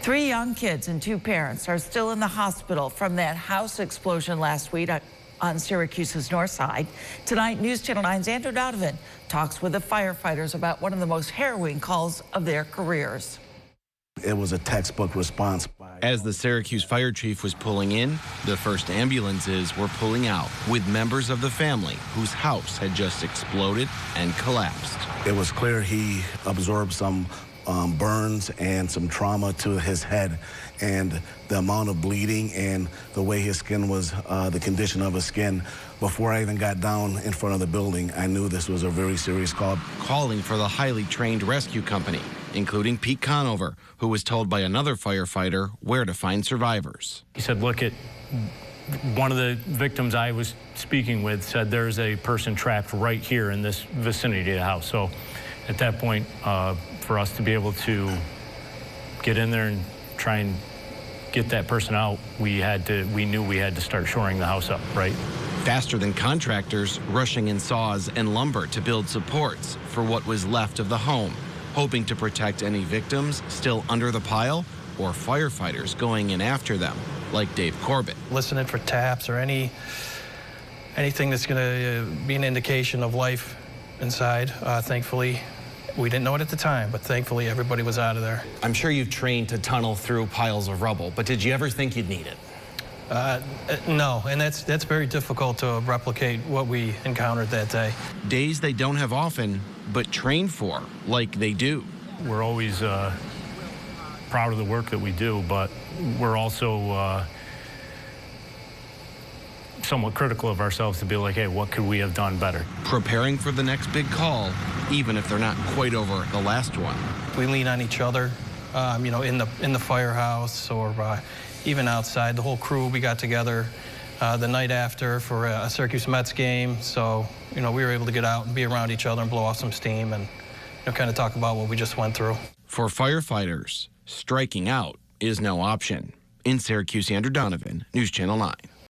3 young kids and 2 parents are still in the hospital from that house explosion last week on Syracuse's north side. Tonight, News Channel 9's Andrew Donovan talks with the firefighters about one of the most harrowing calls of their careers. It was a textbook response. As the Syracuse fire chief was pulling in, the first ambulances were pulling out with members of the family whose house had just exploded and collapsed. It was clear he absorbed some burns and some trauma to his head, and the amount of bleeding and the way his skin was, the condition of his skin. Before I even got down in front of the building, I knew this was a very serious call. Calling for the highly trained rescue company, including Pete Conover, who was told by another firefighter where to find survivors. He said, look, at one of the victims I was speaking with said there's a person trapped right here in this vicinity of the house. So at that point, for us to be able to get in there and try and get that person out, we knew we had to start shoring the house up, right? Faster than contractors rushing in saws and lumber to build supports for what was left of the home, hoping to protect any victims still under the pile or firefighters going in after them, like Dave Corbett. Listening for taps or anything that's going to be an indication of life inside. Thankfully, we didn't know it at the time, but thankfully everybody was out of there. I'm sure you've trained to tunnel through piles of rubble, but did you ever think you'd need it? No, and that's very difficult to replicate what we encountered that day. Days they don't have often, but train for, like they do. We're always proud of the work that we do, but we're also somewhat critical of ourselves to be like, hey, what could we have done better? Preparing for the next big call, even if they're not quite over the last one. We lean on each other, you know, in the firehouse or even outside. The whole crew, we got together the night after for a Syracuse Mets game. So, you know, we were able to get out and be around each other and blow off some steam and, you know, kind of talk about what we just went through. For firefighters, striking out is no option. In Syracuse, Andrew Donovan, News Channel 9.